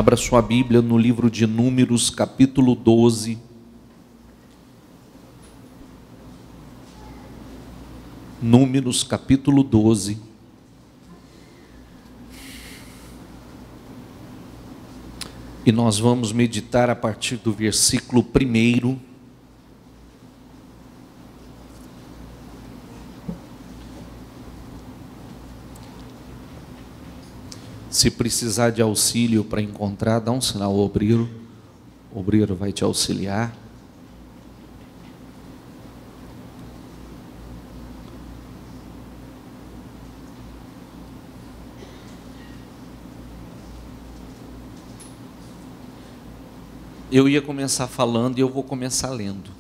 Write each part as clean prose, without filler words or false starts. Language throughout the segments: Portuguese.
Abra sua Bíblia no livro de Números, capítulo 12. Números, capítulo 12. E nós vamos meditar a partir do versículo 1. Se precisar de auxílio para encontrar, dá um sinal ao obreiro. O obreiro vai te auxiliar. Eu ia começar falando e eu vou começar lendo.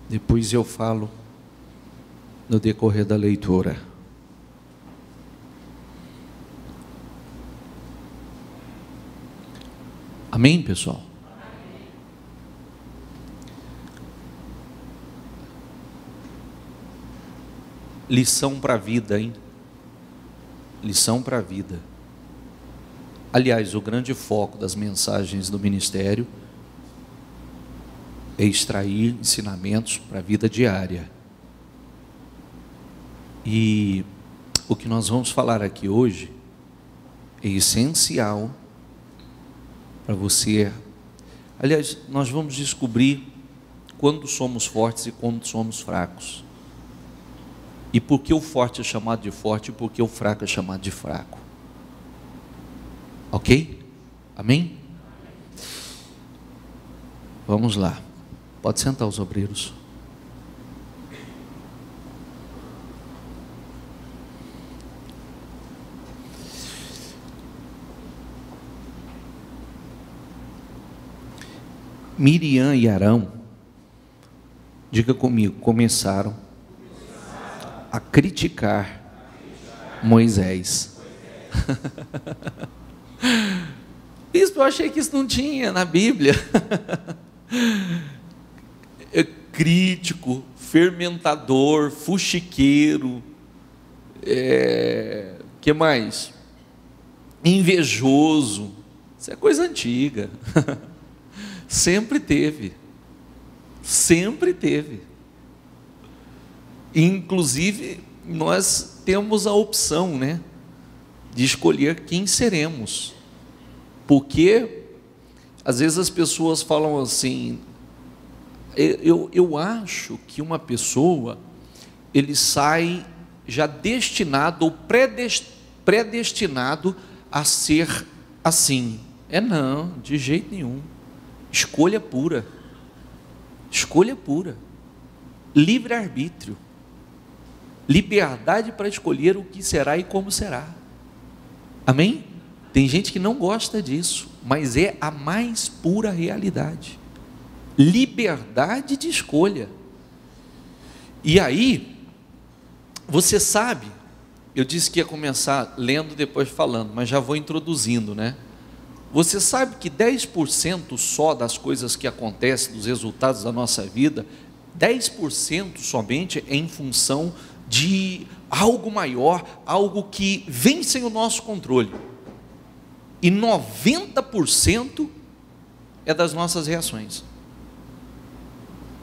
Depois eu falo no decorrer da leitura. Amém, pessoal? Lição para a vida, hein? Lição para a vida. Aliás, o grande foco das mensagens do ministério é extrair ensinamentos para a vida diária. E o que nós vamos falar aqui hoje é essencial para você. Aliás, nós vamos descobrir quando somos fortes e quando somos fracos. E por que o forte é chamado de forte e por que o fraco é chamado de fraco. Ok? Amém? Vamos lá. Pode sentar os obreiros. Miriam e Arão, diga comigo, começaram a criticar Moisés. Isso, eu achei que isso não tinha na Bíblia. É crítico, fermentador, fuxiqueiro, que mais? Invejoso. Isso é coisa antiga. Sempre teve. Sempre teve. Inclusive, nós temos a opção, né, de escolher quem seremos. Porque às vezes as pessoas falam assim, eu acho que uma pessoa, ele sai já destinado ou predestinado a ser assim. Não, de jeito nenhum. Escolha pura. Escolha pura. Livre-arbítrio. Liberdade para escolher o que será e como será. Amém? Tem gente que não gosta disso, mas é a mais pura realidade. Liberdade de escolha. E aí, você sabe, eu disse que ia começar lendo, depois falando, mas já vou introduzindo, né? Você sabe que 10% só das coisas que acontecem, dos resultados da nossa vida, 10% somente é em função de algo maior, algo que vem sem o nosso controle. E 90% é das nossas reações.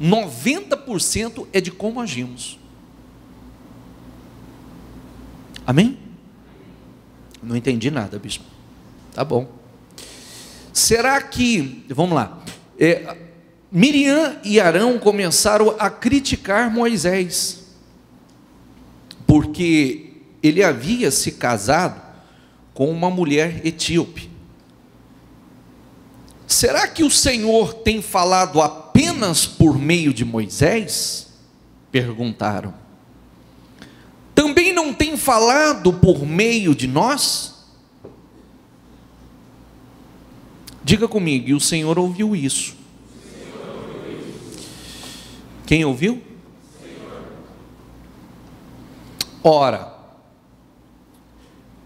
90% é de como agimos. Amém? Não entendi nada, bispo. Tá bom. Será que, vamos lá, Miriam e Arão começaram a criticar Moisés, porque ele havia se casado com uma mulher etíope. Será que o Senhor tem falado apenas por meio de Moisés? Perguntaram. Também não tem falado por meio de nós? Diga comigo, e o Senhor ouviu isso. Quem ouviu? Ora,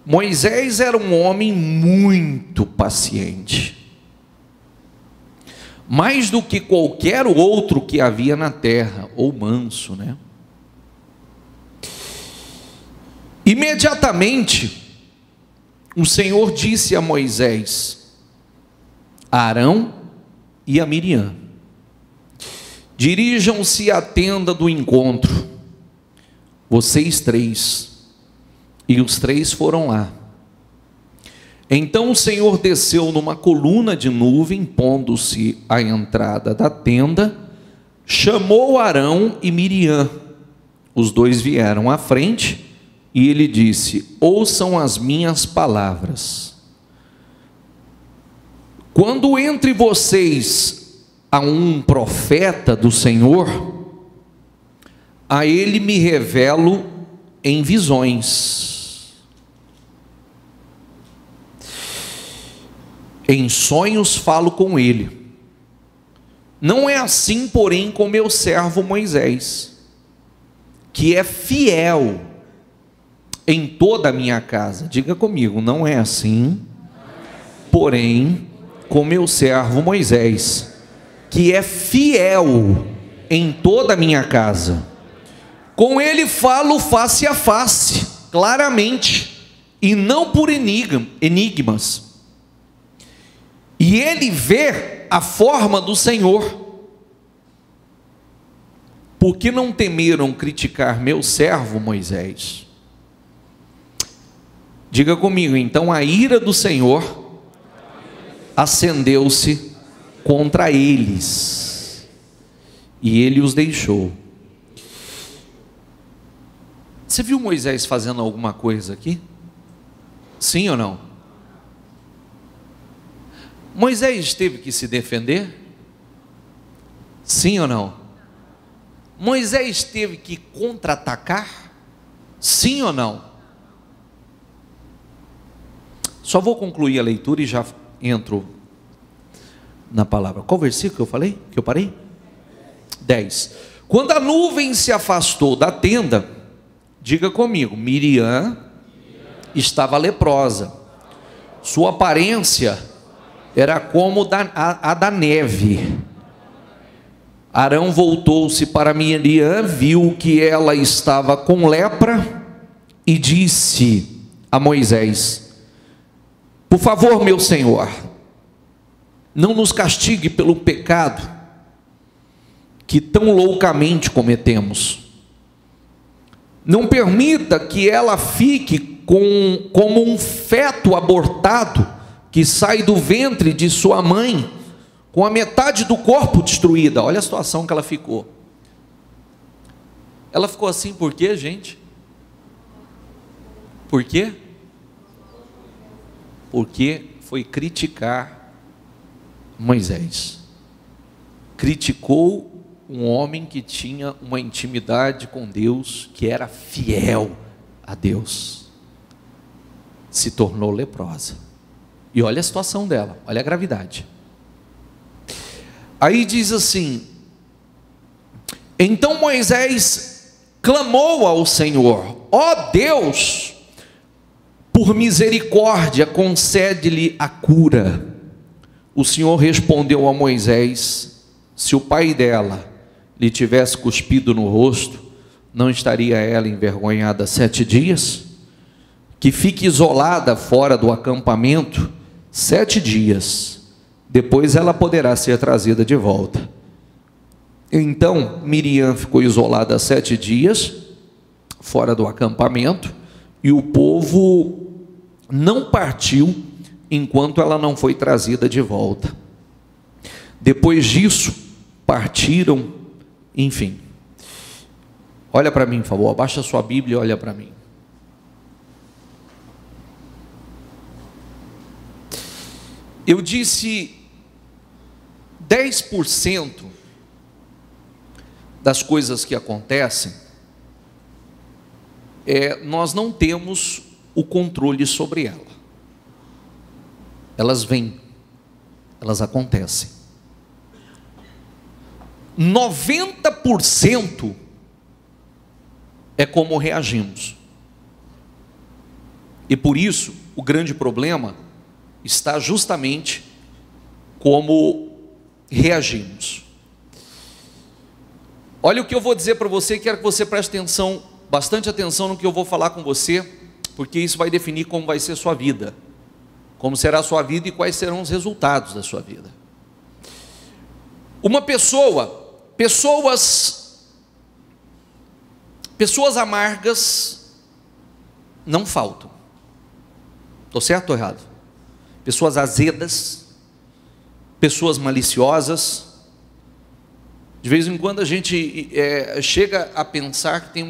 Moisés era um homem muito paciente, mais do que qualquer outro que havia na terra, ou manso, né? Imediatamente o Senhor disse a Moisés, a Arão e a Miriam: dirijam-se à tenda do encontro, vocês três. E os três foram lá. Então o Senhor desceu numa coluna de nuvem, pondo-se à entrada da tenda, chamou Arão e Miriam. Os dois vieram à frente e ele disse: ouçam as minhas palavras. Quando entre vocês há um profeta do Senhor, a ele me revelo em visões. Em sonhos falo com ele. Não é assim, porém, com meu servo Moisés, que é fiel em toda a minha casa. Diga comigo, não é assim, porém, com meu servo Moisés, que é fiel em toda a minha casa. Com ele falo face a face, claramente, e não por enigmas. E ele vê a forma do Senhor. Por que não temeram criticar meu servo Moisés? Diga comigo, então a ira do Senhor acendeu-se contra eles, e ele os deixou. Você viu Moisés fazendo alguma coisa aqui? Sim ou não? Moisés teve que se defender? Sim ou não? Moisés teve que contra-atacar? Sim ou não? Só vou concluir a leitura e já entro na palavra. Qual versículo que eu falei? Que eu parei? 10. Quando a nuvem se afastou da tenda, diga comigo, Miriam estava leprosa. Sua aparência era como a da neve. Arão voltou-se para Miriam, viu que ela estava com lepra e disse a Moisés: por favor, meu senhor, não nos castigue pelo pecado que tão loucamente cometemos. Não permita que ela fique como um feto abortado que sai do ventre de sua mãe, com a metade do corpo destruída. Olha a situação que ela ficou. Ela ficou assim por quê, gente? Por quê? Porque foi criticar Moisés. Criticou um homem que tinha uma intimidade com Deus, que era fiel a Deus. Se tornou leprosa. E olha a situação dela, olha a gravidade. Aí diz assim: então Moisés clamou ao Senhor: ó Deus, por misericórdia concede-lhe a cura. O Senhor respondeu a Moisés: se o pai dela lhe tivesse cuspido no rosto, não estaria ela envergonhada 7 dias? Que fique isolada fora do acampamento 7 dias, depois ela poderá ser trazida de volta. Então Miriam ficou isolada 7 dias fora do acampamento, e o povo não partiu enquanto ela não foi trazida de volta. Depois disso partiram, enfim. Olha para mim, por favor, abaixa a sua Bíblia e olha para mim. Eu disse 10% das coisas que acontecem, nós não temos o controle sobre ela. Elas vêm, elas acontecem. 90% é como reagimos. E por isso, o grande problema está justamente como reagimos. Olha o que eu vou dizer para você, quero que você preste atenção, bastante atenção no que eu vou falar com você, porque isso vai definir como vai ser sua vida, como será a sua vida e quais serão os resultados da sua vida. Uma pessoas amargas não faltam. Estou certo ou errado? Pessoas azedas, pessoas maliciosas. De vez em quando a gente chega a pensar que tem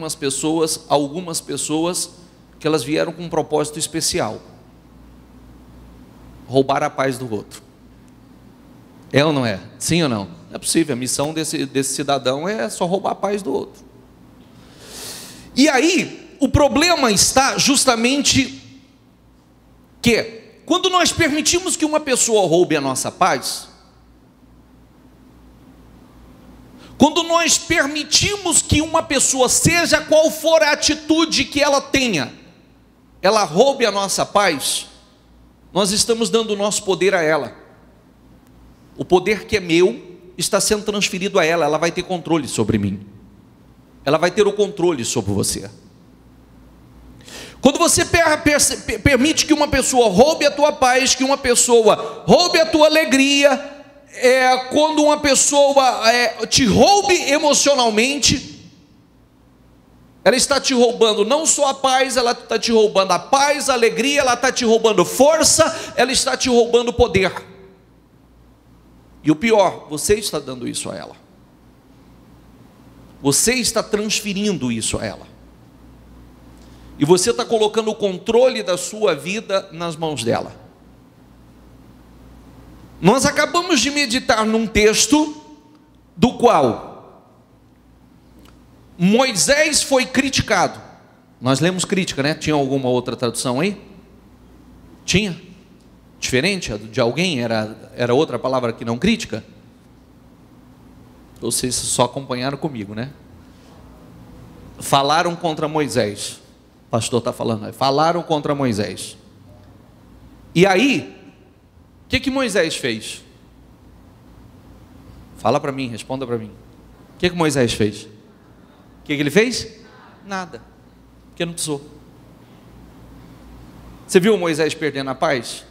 algumas pessoas, que elas vieram com um propósito especial: roubar a paz do outro. É ou não é? Sim ou não? Não é possível, a missão desse cidadão é só roubar a paz do outro. E aí, o problema está justamente que, quando nós permitimos que uma pessoa roube a nossa paz, quando nós permitimos que uma pessoa, seja qual for a atitude que ela tenha, ela roube a nossa paz, nós estamos dando o nosso poder a ela. O poder que é meu está sendo transferido a ela. Ela vai ter controle sobre mim, ela vai ter o controle sobre você. Quando você permite que uma pessoa roube a tua paz, que uma pessoa roube a tua alegria, quando uma pessoa te roube emocionalmente, ela está te roubando não só a paz, ela está te roubando a paz, a alegria, ela está te roubando força, ela está te roubando poder. E o pior, você está dando isso a ela. Você está transferindo isso a ela. E você está colocando o controle da sua vida nas mãos dela. Nós acabamos de meditar num texto do qual Moisés foi criticado. Nós lemos crítica, né? Tinha alguma outra tradução aí? Tinha? Diferente de alguém? Era outra palavra que não crítica? Vocês só acompanharam comigo, né? Falaram contra Moisés. O pastor está falando, falaram contra Moisés. E aí, o que Moisés fez? Fala para mim, responda para mim. O que Moisés fez? O que ele fez? Nada, porque não precisou. Você viu Moisés perdendo a paz?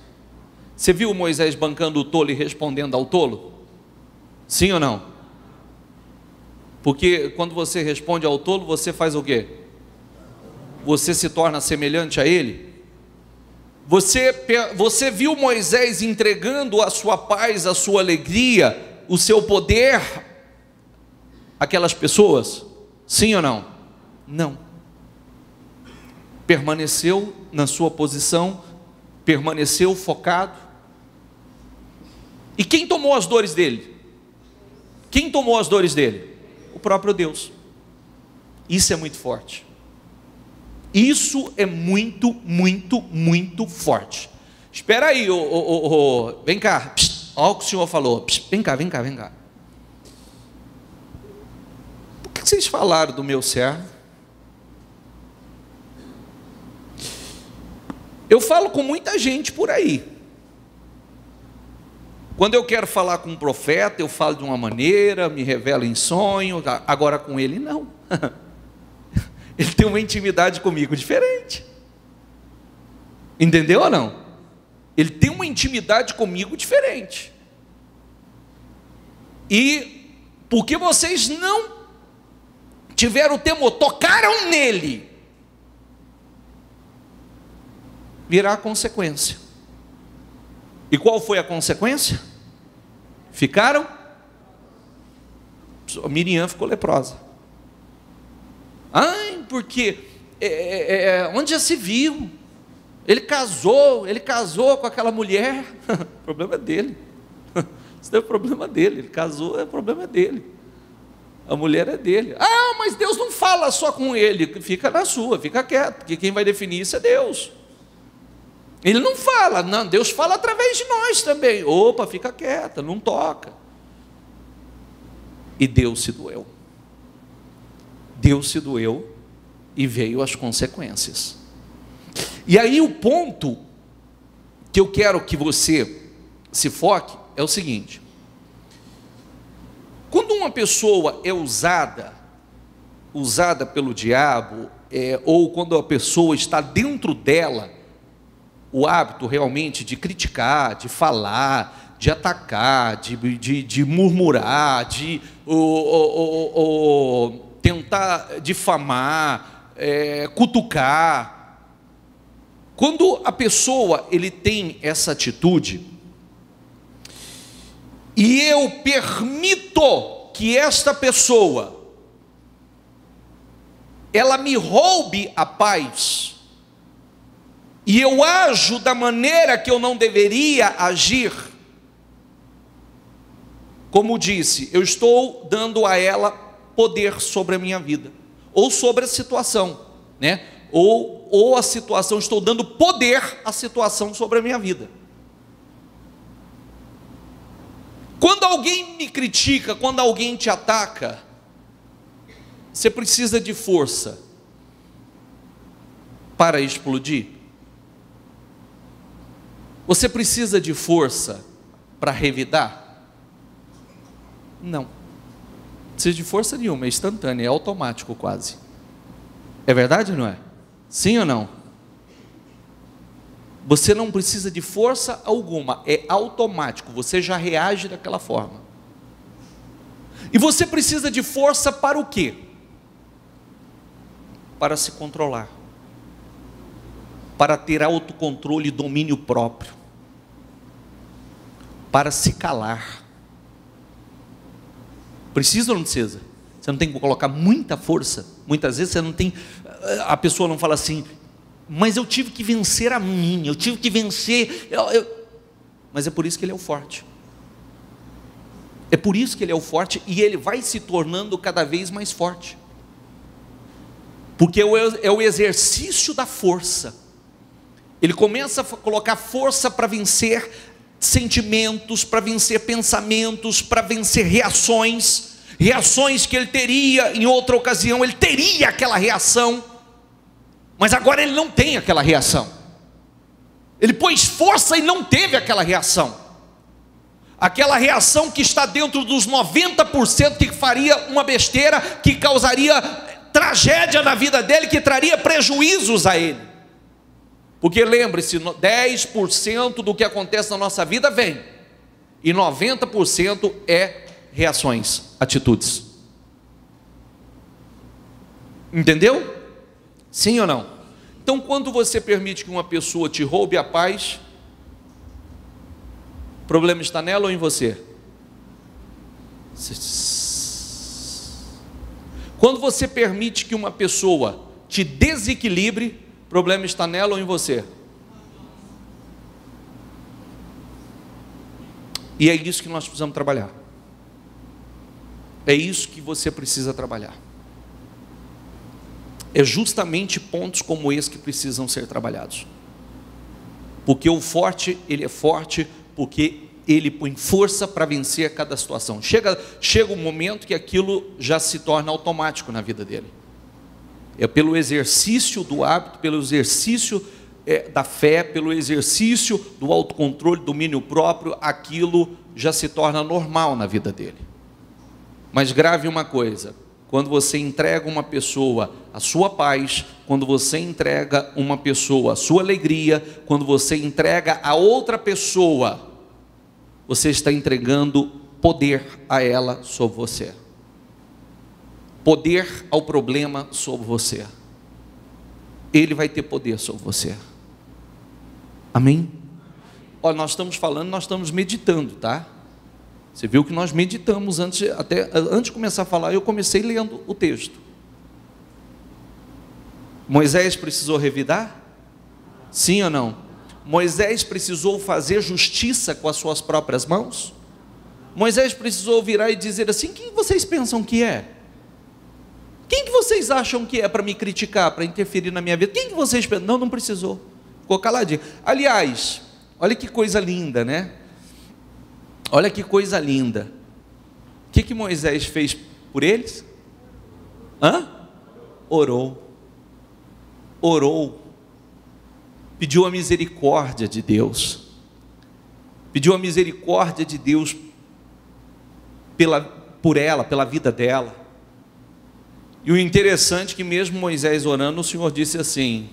Você viu Moisés bancando o tolo e respondendo ao tolo? Sim ou não? Porque quando você responde ao tolo, você faz o quê? Você se torna semelhante a ele. Você viu Moisés entregando a sua paz, a sua alegria, o seu poder àquelas pessoas? Sim ou não? Não. Permaneceu na sua posição, permaneceu focado. E quem tomou as dores dele? Quem tomou as dores dele? O próprio Deus. Isso é muito forte. Isso é muito, muito, muito forte. Espera aí, vem cá. Olha o que o senhor falou. Vem cá. Por que vocês falaram do meu servo? Eu falo com muita gente por aí. Quando eu quero falar com um profeta, eu falo de uma maneira, me revelo em sonho. Agora com ele, não. Ele tem uma intimidade comigo diferente. Entendeu ou não? Ele tem uma intimidade comigo diferente. E porque vocês não tiveram temor, tocaram nele, virá a consequência. E qual foi a consequência? Ficaram? Miriam ficou leprosa. Ai, porque onde já se viu? Ele casou com aquela mulher. O problema é dele. Isso é o problema dele. Ele casou, o problema é dele. A mulher é dele. Ah, mas Deus não fala só com ele. Fica na sua, fica quieto, porque quem vai definir isso é Deus. Ele não fala, não, Deus fala através de nós também. Opa, fica quieta, não toca. E Deus se doeu. Deus se doeu e veio as consequências. E aí o ponto que eu quero que você se foque é o seguinte: quando uma pessoa é usada pelo diabo, ou quando a pessoa está dentro dela, o hábito realmente de criticar, de falar, de atacar, de murmurar, de tentar difamar, cutucar. Quando a pessoa ele tem essa atitude, e eu permito que esta pessoa ela me roube a paz, e eu ajo da maneira que eu não deveria agir, como disse, eu estou dando a ela poder sobre a minha vida, ou sobre a situação, né? Ou a situação, estou dando poder à situação sobre a minha vida. Quando alguém me critica, quando alguém te ataca, você precisa de força para explodir? Você precisa de força para revidar? Não. Não precisa de força nenhuma, é instantâneo, é automático quase. É verdade ou não é? Sim ou não? Você não precisa de força alguma, é automático, você já reage daquela forma. E você precisa de força para o quê? Para se controlar, para ter autocontrole e domínio próprio, para se calar. Precisa ou não precisa? Você não tem que colocar muita força. Muitas vezes você não tem, a pessoa não fala assim, mas eu tive que vencer a mim, eu tive que vencer, mas é por isso que ele é o forte. É por isso que ele é o forte, e ele vai se tornando cada vez mais forte, porque é o exercício da força. Ele começa a colocar força para vencer sentimentos, para vencer pensamentos, para vencer reações que ele teria em outra ocasião, ele teria aquela reação, mas agora ele não tem aquela reação. Ele pôs força e não teve aquela reação. Aquela reação que está dentro dos 90% que faria uma besteira, que causaria tragédia na vida dele, que traria prejuízos a ele. Porque lembre-se, 10% do que acontece na nossa vida vem, e 90% é reações, atitudes. Entendeu? Sim ou não? Então, quando você permite que uma pessoa te roube a paz, o problema está nela ou em você? Quando você permite que uma pessoa te desequilibre, o problema está nela ou em você? E é isso que nós precisamos trabalhar. É isso que você precisa trabalhar. É justamente pontos como esse que precisam ser trabalhados. Porque o forte, ele é forte porque ele põe força para vencer cada situação. Chega um momento que aquilo já se torna automático na vida dele. É pelo exercício do hábito, pelo exercício da fé, pelo exercício do autocontrole, domínio próprio, aquilo já se torna normal na vida dele. Mas grave uma coisa: quando você entrega uma pessoa a sua paz, quando você entrega uma pessoa a sua alegria, quando você entrega a outra pessoa, você está entregando poder a ela sobre você, poder ao problema sobre você. Ele vai ter poder sobre você. Amém? Olha, nós estamos falando, nós estamos meditando, tá? Você viu que nós meditamos antes de começar a falar, eu comecei lendo o texto. Moisés precisou revidar? Sim ou não? Moisés precisou fazer justiça com as suas próprias mãos? Moisés precisou virar e dizer assim: quem vocês pensam que é? Quem que vocês acham que é para me criticar, para interferir na minha vida? Quem que vocês pensam? Não, não precisou. Ficou caladinho. Aliás, olha que coisa linda, né? Olha que coisa linda. O que Moisés fez por eles? Orou. Pediu a misericórdia de Deus. Pediu a misericórdia de Deus por ela, pela vida dela. E o interessante é que mesmo Moisés orando, o Senhor disse assim,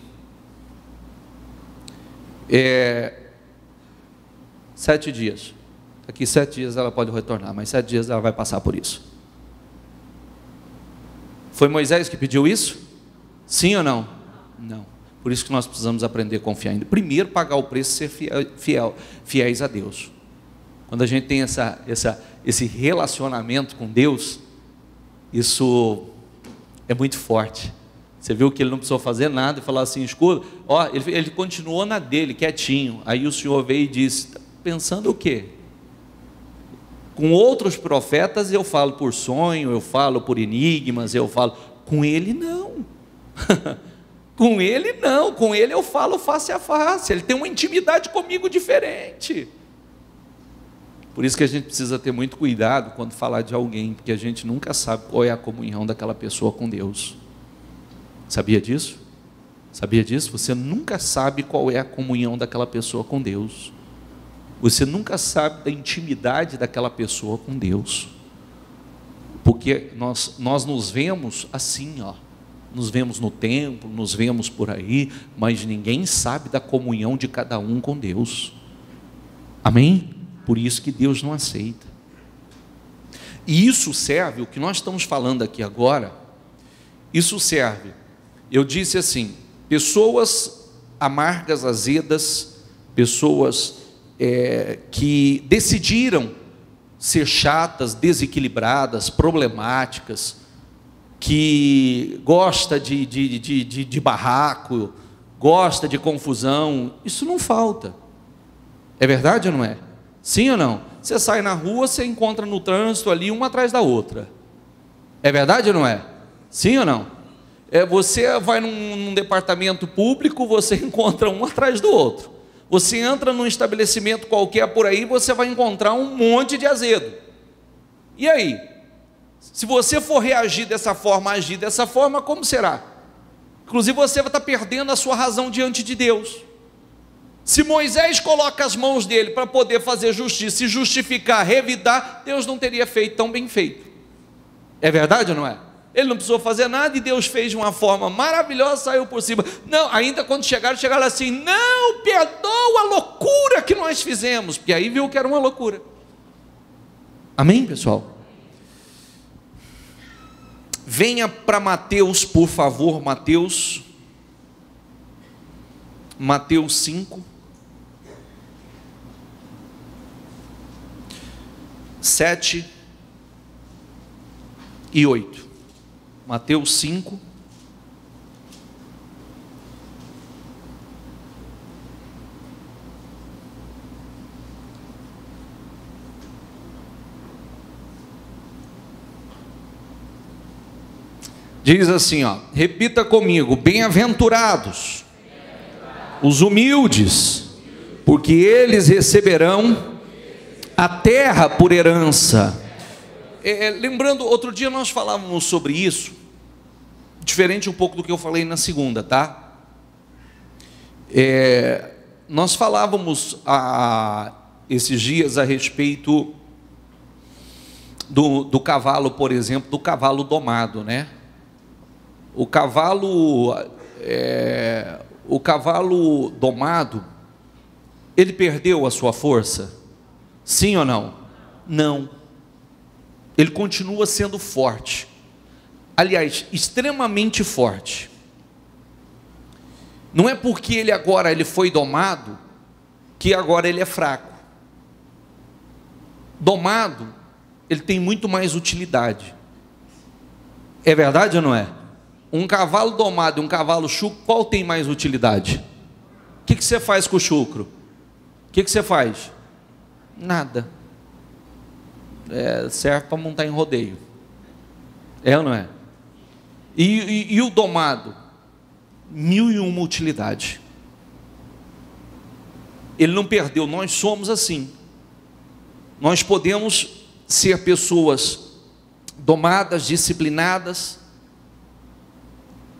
7 dias, daqui 7 dias ela pode retornar, mas 7 dias ela vai passar por isso. Foi Moisés que pediu isso? Sim ou não? Não. Por isso que nós precisamos aprender a confiar ainda. Primeiro, pagar o preço e ser fiéis a Deus. Quando a gente tem esse relacionamento com Deus, isso é muito forte. Você viu que ele não precisou fazer nada e falar assim, escuta, ó, ele continuou na dele, quietinho. Aí o Senhor veio e disse, tá pensando o quê? Com outros profetas eu falo por sonho, eu falo por enigmas, eu falo, com ele não. Com ele não, com ele eu falo face a face, ele tem uma intimidade comigo diferente. Por isso que a gente precisa ter muito cuidado quando falar de alguém, porque a gente nunca sabe qual é a comunhão daquela pessoa com Deus. Sabia disso? Sabia disso? Você nunca sabe qual é a comunhão daquela pessoa com Deus. Você nunca sabe da intimidade daquela pessoa com Deus. Porque nós nos vemos assim, ó. Nos vemos no templo, nos vemos por aí, mas ninguém sabe da comunhão de cada um com Deus. Amém? Por isso que Deus não aceita. E isso serve, o que nós estamos falando aqui agora, isso serve, eu disse assim, pessoas amargas, azedas, pessoas que decidiram ser chatas, desequilibradas, problemáticas, que gosta de barraco, gosta de confusão, isso não falta. É verdade ou não é? Sim ou não? Você sai na rua, você encontra no trânsito ali, uma atrás da outra. É verdade ou não é? Sim ou não? Você vai num departamento público, você encontra um atrás do outro. Você entra num estabelecimento qualquer por aí, você vai encontrar um monte de azedo. E aí? Se você for reagir dessa forma, agir dessa forma, como será? Inclusive você vai estar perdendo a sua razão diante de Deus. Se Moisés coloca as mãos dele para poder fazer justiça, se justificar, revidar, Deus não teria feito tão bem feito. É verdade ou não é? Ele não precisou fazer nada e Deus fez de uma forma maravilhosa, saiu por cima. Não, ainda quando chegaram assim, não, perdoa a loucura que nós fizemos, porque aí viu que era uma loucura. Amém, pessoal? Venha para Mateus, por favor, Mateus 5, 7 e 8. Mateus 5, diz assim, ó, repita comigo, bem-aventurados os humildes, porque eles receberão a terra por herança. Lembrando, outro dia nós falávamos sobre isso, diferente um pouco do que eu falei na segunda, tá? Nós falávamos esses dias a respeito do cavalo, por exemplo, do cavalo domado, né? O cavalo domado, ele perdeu a sua força? Sim ou não? Não. Ele continua sendo forte. Aliás, extremamente forte. Não é porque ele foi domado, que agora ele é fraco. Domado, ele tem muito mais utilidade. É verdade ou não é? Um cavalo domado e um cavalo chucro, qual tem mais utilidade? O que você faz com o chucro? O que você faz? Nada. Serve para montar em rodeio. É ou não é? E o domado? 1001 utilidade. Ele não perdeu, nós somos assim. Nós podemos ser pessoas domadas, disciplinadas,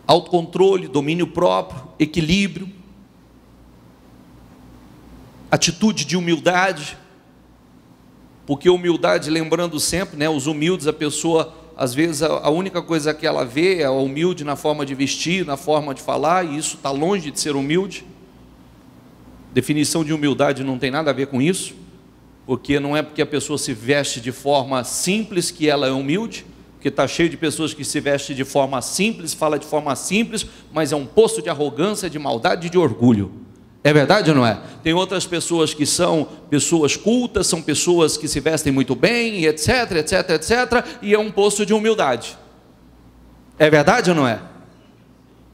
autocontrole, domínio próprio, equilíbrio, atitude de humildade, porque humildade, lembrando sempre, né, os humildes, a pessoa às vezes a única coisa que ela vê é o humilde na forma de vestir, na forma de falar, e isso está longe de ser humilde. Definição de humildade não tem nada a ver com isso, porque não é porque a pessoa se veste de forma simples que ela é humilde, porque está cheio de pessoas que se vestem de forma simples, fala de forma simples, mas é um poço de arrogância, de maldade e de orgulho. É verdade ou não é? Tem outras pessoas que são pessoas cultas, são pessoas que se vestem muito bem, etc, etc, etc, e é um poço de humildade. É verdade ou não é?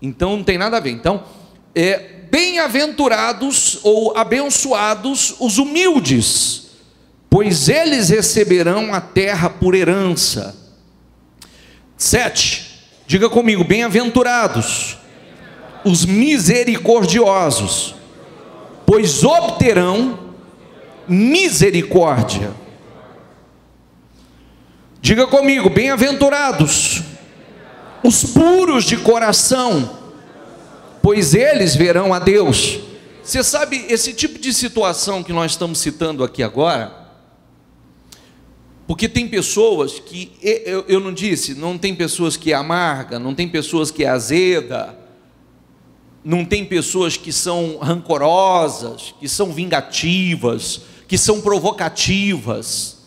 Então não tem nada a ver. Então, bem-aventurados ou abençoados os humildes, pois eles receberão a terra por herança. 7, diga comigo, bem-aventurados os misericordiosos, pois obterão misericórdia. Diga comigo, bem-aventurados os puros de coração, pois eles verão a Deus. Você sabe, esse tipo de situação que nós estamos citando aqui agora, porque tem pessoas que, eu não disse, não tem pessoas que é amarga, não tem pessoas que é azeda, não tem pessoas que são rancorosas, que são vingativas, que são provocativas.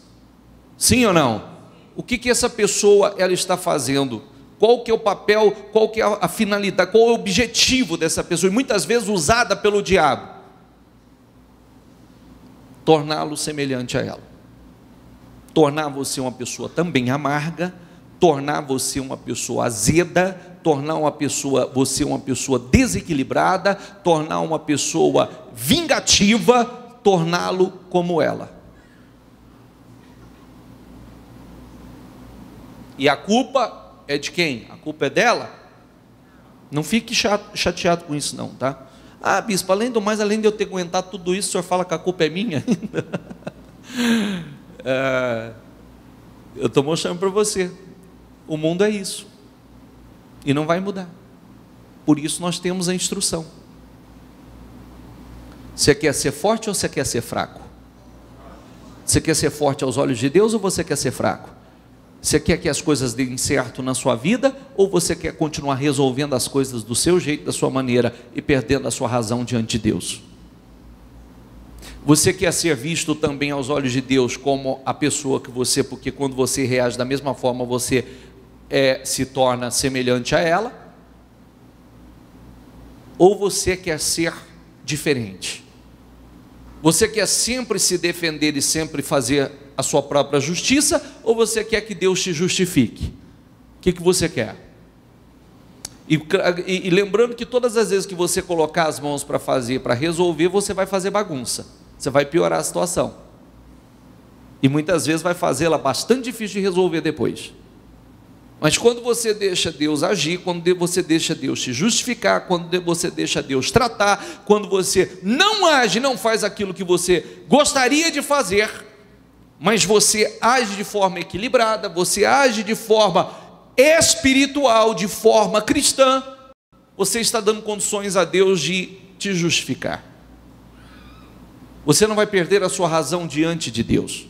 Sim ou não? O que essa pessoa ela está fazendo? Qual que é o papel, qual que é a finalidade, qual é o objetivo dessa pessoa? E muitas vezes usada pelo diabo. Torná-lo semelhante a ela. Tornar você uma pessoa também amarga, tornar você uma pessoa azeda, tornar você uma pessoa desequilibrada, tornar uma pessoa vingativa, torná-lo como ela. E a culpa é de quem? A culpa é dela? Não fique chateado com isso não, tá? Ah, bispo, além do mais, além de eu ter aguentado tudo isso, o senhor fala que a culpa é minha ainda? Eu estou mostrando para você, o mundo é isso, e não vai mudar. Por isso nós temos a instrução. Você quer ser forte ou você quer ser fraco? Você quer ser forte aos olhos de Deus ou você quer ser fraco? Você quer que as coisas deem certo na sua vida ou você quer continuar resolvendo as coisas do seu jeito, da sua maneira e perdendo a sua razão diante de Deus? Você quer ser visto também aos olhos de Deus como a pessoa que você, porque quando você reage da mesma forma, você se torna semelhante a ela? Ou você quer ser diferente? Você quer sempre se defender e sempre fazer a sua própria justiça? Ou você quer que Deus te justifique? O que você quer? E lembrando que todas as vezes que você colocar as mãos para fazer, para resolver, você vai fazer bagunça. Você vai piorar a situação. E muitas vezes vai fazê-la bastante difícil de resolver depois. Mas quando você deixa Deus agir, quando você deixa Deus te justificar, quando você deixa Deus tratar, quando você não age, não faz aquilo que você gostaria de fazer, mas você age de forma equilibrada, você age de forma espiritual, de forma cristã, você está dando condições a Deus de te justificar. Você não vai perder a sua razão diante de Deus,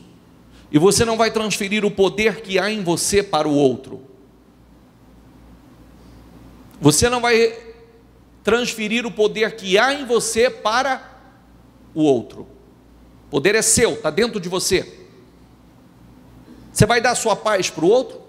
e você não vai transferir o poder que há em você para o outro. Você não vai transferir o poder que há em você para o outro. O poder é seu, está dentro de você. Você vai dar a sua paz para o outro?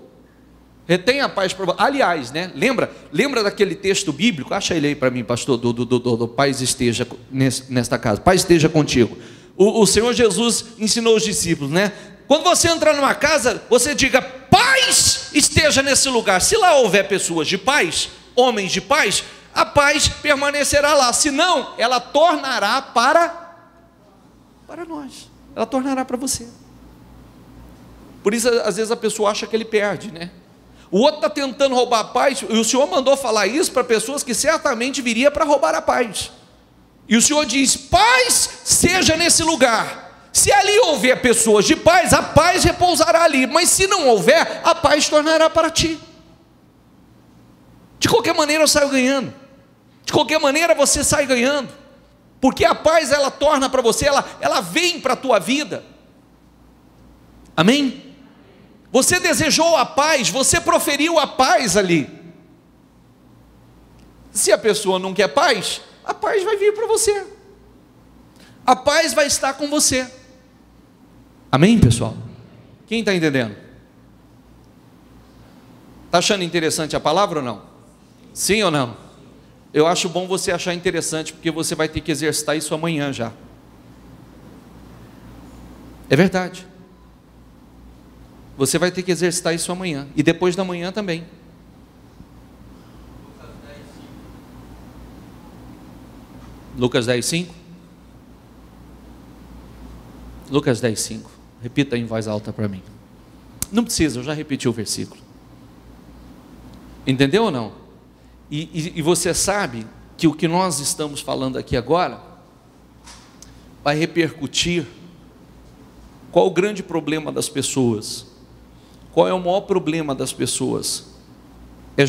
Retenha a paz para o outro. Aliás, né? Lembra daquele texto bíblico? Acha ele aí para mim, pastor, do paz esteja nesta casa. Paz esteja contigo. O Senhor Jesus ensinou os discípulos, né? Quando você entrar numa casa, você diga, paz esteja nesse lugar. Se lá houver pessoas de paz, homens de paz, a paz permanecerá lá. Senão, ela tornará para nós. Ela tornará para você. Por isso, às vezes a pessoa acha que ele perde, né? O outro está tentando roubar a paz, e o Senhor mandou falar isso para pessoas que certamente viria para roubar a paz. E o Senhor diz, paz seja nesse lugar. Se ali houver pessoas de paz, a paz repousará ali. Mas se não houver, a paz tornará para ti. De qualquer maneira eu saio ganhando. De qualquer maneira você sai ganhando. Porque a paz ela torna para você, ela vem para a tua vida. Amém? Você desejou a paz, você proferiu a paz ali. Se a pessoa não quer paz, a paz vai vir para você. A paz vai estar com você. Amém, pessoal? Quem está entendendo? Está achando interessante a palavra ou não? Sim ou não? Eu acho bom você achar interessante, porque você vai ter que exercitar isso amanhã já. É verdade. Você vai ter que exercitar isso amanhã. E depois da manhã também. Lucas 10:5. Lucas 10:5. Repita em voz alta para mim. Não precisa, eu já repeti o versículo. Entendeu ou não? E você sabe que o que nós estamos falando aqui agora vai repercutir. Qual o grande problema das pessoas? Qual é o maior problema das pessoas? É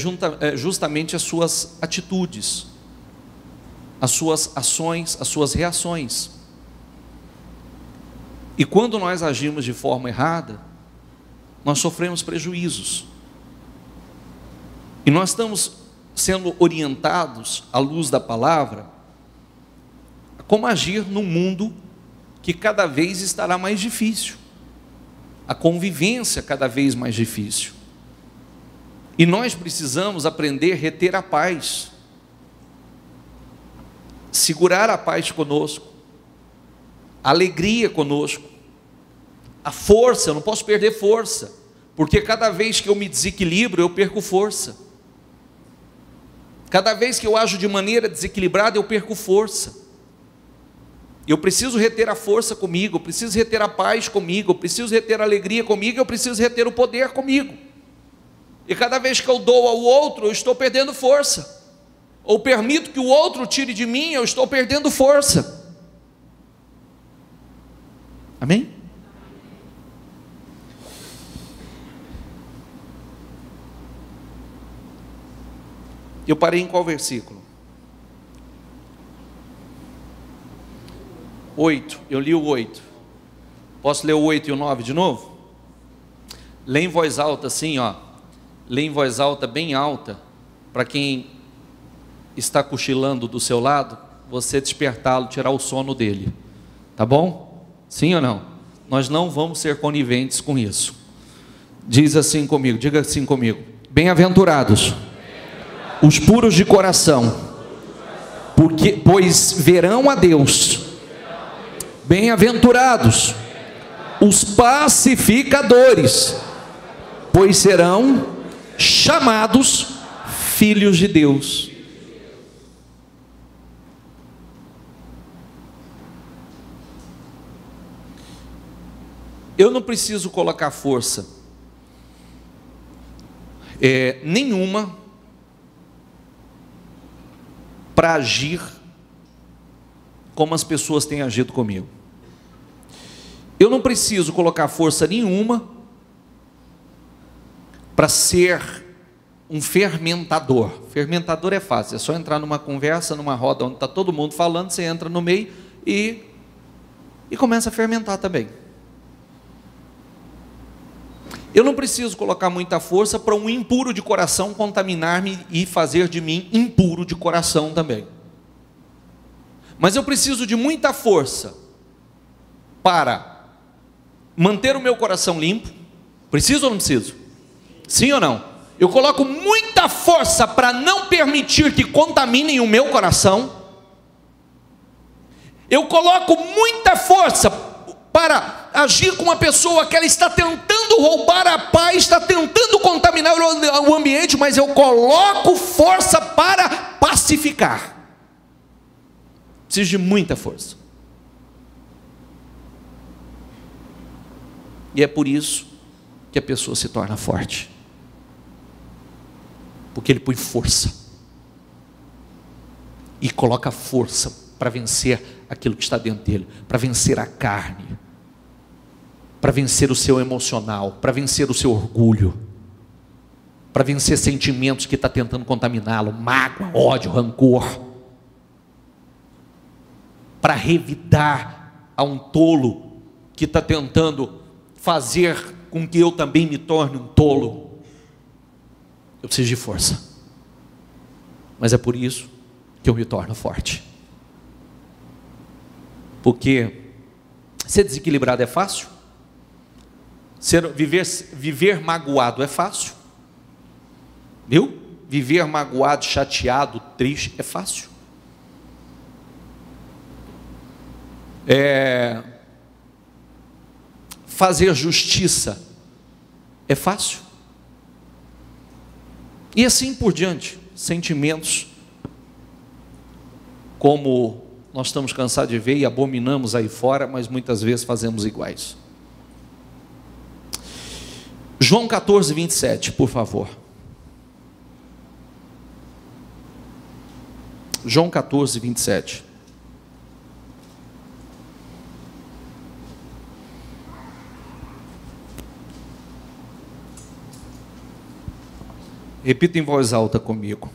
justamente as suas atitudes, as suas ações, as suas reações. E quando nós agimos de forma errada, nós sofremos prejuízos. E nós estamos sendo orientados, à luz da palavra, a como agir num mundo que cada vez estará mais difícil. A convivência cada vez mais difícil. E nós precisamos aprender a reter a paz. Segurar a paz conosco. A alegria conosco. A força, eu não posso perder força. Porque cada vez que eu me desequilibro, eu perco força. Cada vez que eu ajo de maneira desequilibrada, eu perco força. Eu preciso reter a força comigo, eu preciso reter a paz comigo, eu preciso reter a alegria comigo, eu preciso reter o poder comigo. E cada vez que eu dou ao outro, eu estou perdendo força. Ou permito que o outro tire de mim, eu estou perdendo força. Amém? Eu parei em qual versículo? 8, eu li o 8. Posso ler o 8 e o 9 de novo? Lê em voz alta assim, ó. Lê em voz alta, bem alta, para quem está cochilando do seu lado, você despertá-lo, tirar o sono dele. Tá bom? Sim ou não? Nós não vamos ser coniventes com isso. Diz assim comigo, diga assim comigo. Bem-aventurados os puros de coração, pois verão a Deus. Bem-aventurados os pacificadores, pois serão chamados filhos de Deus. Eu não preciso colocar força nenhuma para agir como as pessoas têm agido comigo. Eu não preciso colocar força nenhuma para ser um fermentador. Fermentador é fácil, é só entrar numa conversa, numa roda onde está todo mundo falando, você entra no meio e começa a fermentar também. Eu não preciso colocar muita força para um impuro de coração contaminar-me e fazer de mim impuro de coração também. Mas eu preciso de muita força para manter o meu coração limpo. Preciso ou não preciso? Sim ou não? Eu coloco muita força para não permitir que contaminem o meu coração. Eu coloco muita força para agir com uma pessoa que ela está tentando roubar a paz, está tentando contaminar o ambiente, mas eu coloco força para pacificar. Preciso de muita força. E é por isso que a pessoa se torna forte. Porque ele põe força. E coloca força para vencer aquilo que está dentro dele. Para vencer a carne. Para vencer o seu emocional. Para vencer o seu orgulho. Para vencer sentimentos que está tentando contaminá-lo. Mágoa, ódio, rancor. Para revidar a um tolo que está tentando fazer com que eu também me torne um tolo. Eu preciso de força. Mas é por isso que eu me torno forte. Porque ser desequilibrado é fácil. Viver magoado é fácil. Viu? Viver magoado, chateado, triste é fácil. Fazer justiça é fácil. E assim por diante. Sentimentos como nós estamos cansados de ver e abominamos aí fora, mas muitas vezes fazemos iguais. João 14, 27, por favor. João 14, 27. Repita em voz alta comigo.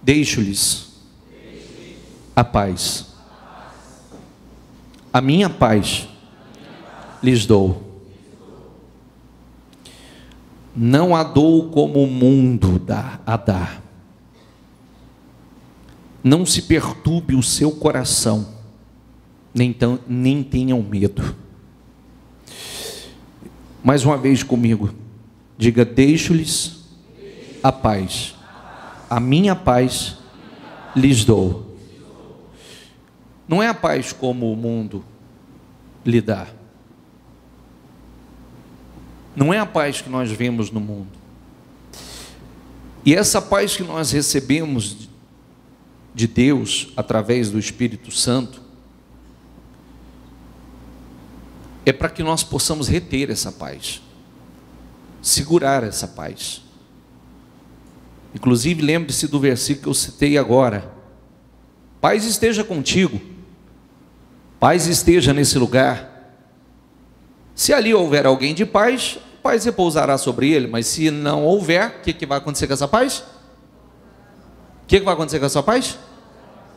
Deixo-lhes a paz. A minha paz lhes dou. Não a dou como o mundo dá. Não se perturbe o seu coração, nem tenham medo. Mais uma vez comigo, diga: deixo-lhes a paz, a minha paz lhes dou. Não é a paz como o mundo lhe dá. Não é a paz que nós vemos no mundo. E essa paz que nós recebemos de Deus através do Espírito Santo é para que nós possamos reter essa paz, segurar essa paz. Inclusive, lembre-se do versículo que eu citei agora: paz esteja contigo, paz esteja nesse lugar. Se ali houver alguém de paz, paz repousará sobre ele. Mas se não houver, o que vai acontecer com essa paz? O que vai acontecer com essa paz?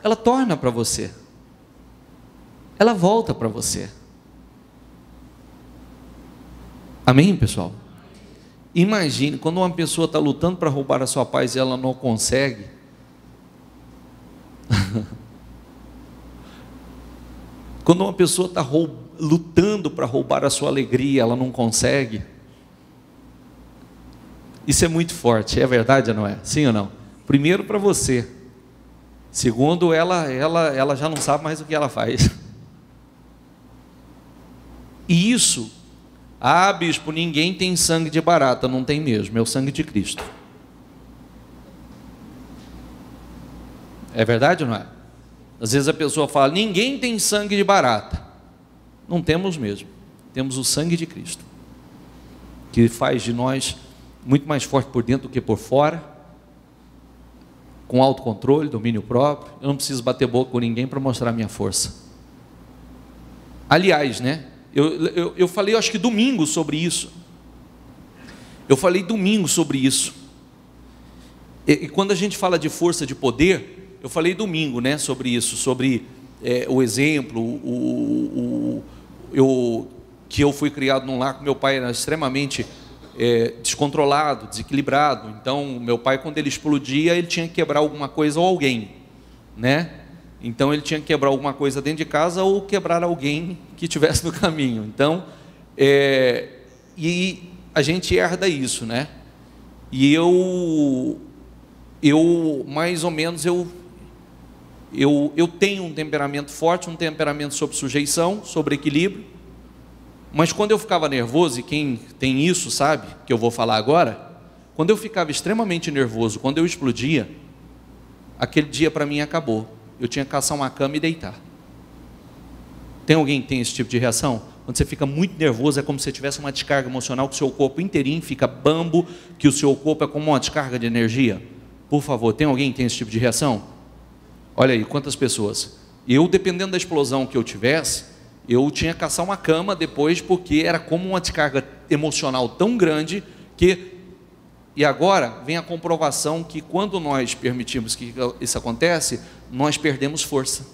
Ela torna para você, ela volta para você. Amém, pessoal? Imagine, quando uma pessoa está lutando para roubar a sua paz e ela não consegue. Quando uma pessoa está lutando para roubar a sua alegria, ela não consegue. Isso é muito forte, é verdade ou não é? Sim ou não? Primeiro para você. Segundo, ela já não sabe mais o que ela faz. E isso, bispo, ninguém tem sangue de barata. Não tem mesmo, é o sangue de Cristo. É verdade ou não é? Às vezes a pessoa fala: ninguém tem sangue de barata. Não temos mesmo, temos o sangue de Cristo, que faz de nós muito mais forte por dentro do que por fora, com autocontrole, domínio próprio. Eu não preciso bater boca com ninguém para mostrar a minha força. Aliás, né, eu falei, acho que domingo sobre isso. E quando a gente fala de força de poder, eu falei domingo, né, sobre isso, sobre o exemplo, que eu fui criado num lar que meu pai era extremamente descontrolado, desequilibrado. Então meu pai, quando ele explodia, ele tinha que quebrar alguma coisa ou alguém, né? Então ele tinha que quebrar alguma coisa dentro de casa ou quebrar alguém que estivesse no caminho. Então e a gente herda isso, né? E eu mais ou menos eu tenho um temperamento forte, um temperamento sobre sujeição, sobre equilíbrio. Mas quando eu ficava nervoso, e quem tem isso sabe, que eu vou falar agora, quando eu ficava extremamente nervoso, quando eu explodia, aquele dia para mim acabou. Eu tinha que caçar uma cama e deitar. Tem alguém que tem esse tipo de reação? Quando você fica muito nervoso, é como se você tivesse uma descarga emocional, que o seu corpo inteirinho fica bambo, que o seu corpo é como uma descarga de energia. Por favor, tem alguém que tem esse tipo de reação? Olha aí, quantas pessoas. Eu, dependendo da explosão que eu tivesse, eu tinha que caçar uma cama depois, porque era como uma descarga emocional tão grande que... E agora vem a comprovação que quando nós permitimos que isso aconteça, nós perdemos força.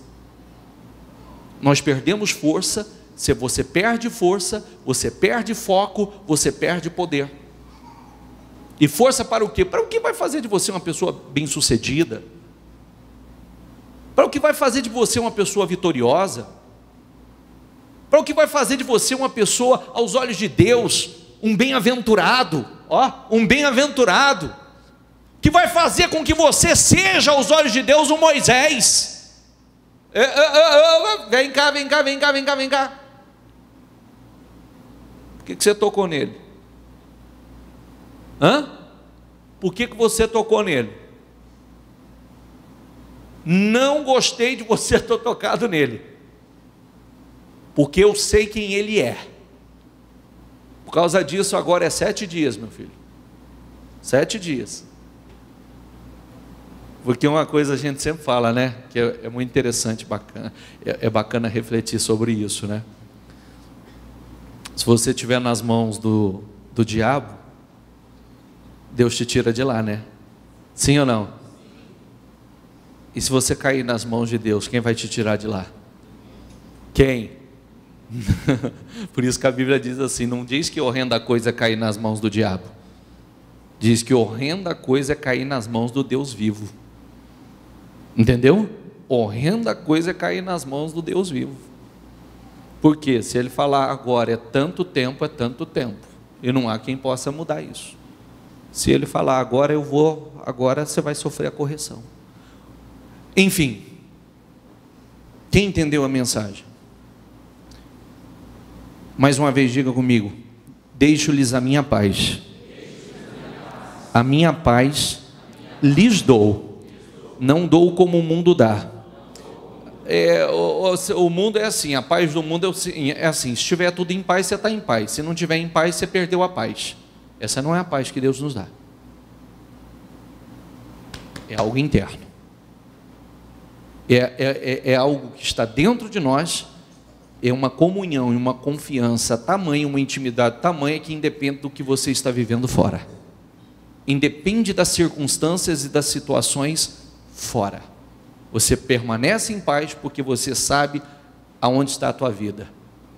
Nós perdemos força Se você perde força, você perde foco, você perde poder. E força para o quê? Para o que vai fazer de você uma pessoa bem-sucedida? Para o que vai fazer de você uma pessoa vitoriosa? Para o que vai fazer de você uma pessoa, aos olhos de Deus, um bem-aventurado? Um bem-aventurado, que vai fazer com que você seja, aos olhos de Deus, um Moisés. Vem cá, vem cá, vem cá, vem cá, vem cá. Por que você tocou nele? Por que você tocou nele? Não gostei de você ter tocado nele, porque eu sei quem ele é. Por causa disso, agora é 7 dias, meu filho. 7 dias. Porque uma coisa a gente sempre fala, né? Que é muito interessante, bacana. É bacana refletir sobre isso, né? Se você estiver nas mãos do diabo, Deus te tira de lá, né? Sim ou não? E se você cair nas mãos de Deus, quem vai te tirar de lá? Quem? Por isso que a Bíblia diz assim, não diz que horrenda coisa é cair nas mãos do diabo, diz que horrenda coisa é cair nas mãos do Deus vivo. Entendeu? Horrenda coisa é cair nas mãos do Deus vivo. Porque se ele falar agora é tanto tempo, e não há quem possa mudar isso. Se ele falar agora eu vou, agora você vai sofrer a correção. Enfim, quem entendeu a mensagem? Mais uma vez diga comigo: deixo-lhes a minha paz, a minha paz lhes dou, não dou como o mundo dá. O mundo é assim, a paz do mundo é assim, se estiver tudo em paz, você está em paz, se não estiver em paz, você perdeu a paz. Essa não é a paz que Deus nos dá, é algo interno, é algo que está dentro de nós, é uma comunhão e uma confiança tamanha, uma intimidade tamanha, que independe do que você está vivendo fora, independe das circunstâncias e das situações fora, você permanece em paz porque você sabe aonde está a tua vida,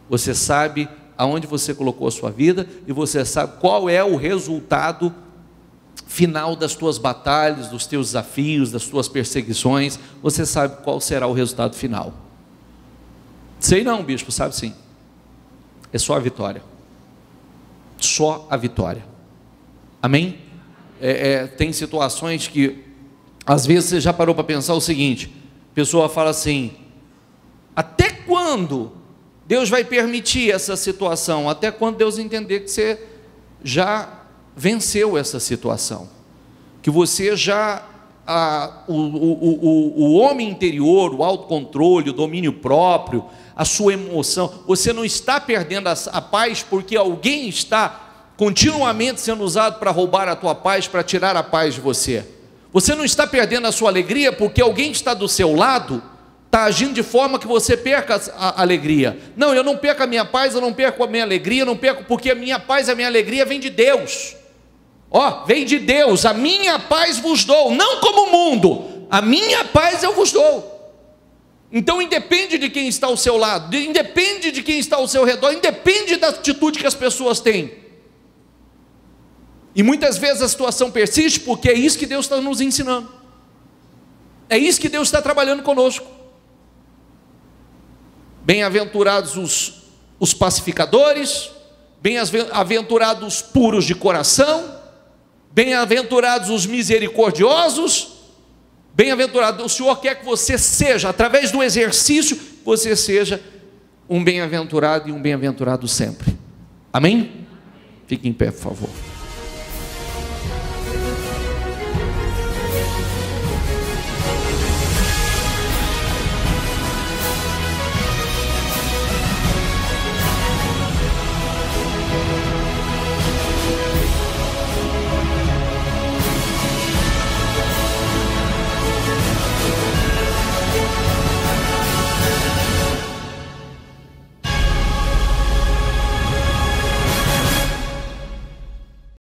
você sabe aonde você colocou a sua vida, e você sabe qual é o resultado final das tuas batalhas, dos teus desafios, das tuas perseguições, você sabe qual será o resultado final. Sei não, bispo, sabe sim, é só a vitória, só a vitória, amém? Tem situações que, às vezes você já parou para pensar o seguinte, a pessoa fala assim, até quando Deus vai permitir essa situação? Até quando Deus entender que você já venceu essa situação, que você já, o homem interior, o autocontrole, o domínio próprio, a sua emoção, você não está perdendo a paz porque alguém está continuamente sendo usado para roubar a tua paz, para tirar a paz de você. Você não está perdendo a sua alegria porque alguém está do seu lado, está agindo de forma que você perca a alegria. Não, eu não perco a minha paz, eu não perco a minha alegria, eu não perco, porque a minha paz e a minha alegria vem de Deus. Vem de Deus, a minha paz vos dou, não como o mundo, a minha paz eu vos dou. Então independe de quem está ao seu lado, independe de quem está ao seu redor, independe da atitude que as pessoas têm. E muitas vezes a situação persiste porque é isso que Deus está nos ensinando, é isso que Deus está trabalhando conosco. Bem-aventurados os pacificadores, bem-aventurados os puros de coração, bem-aventurados os misericordiosos, bem-aventurado. O Senhor quer que você seja, através do exercício, você seja um bem-aventurado e um bem-aventurado sempre. Amém? Fique em pé, por favor.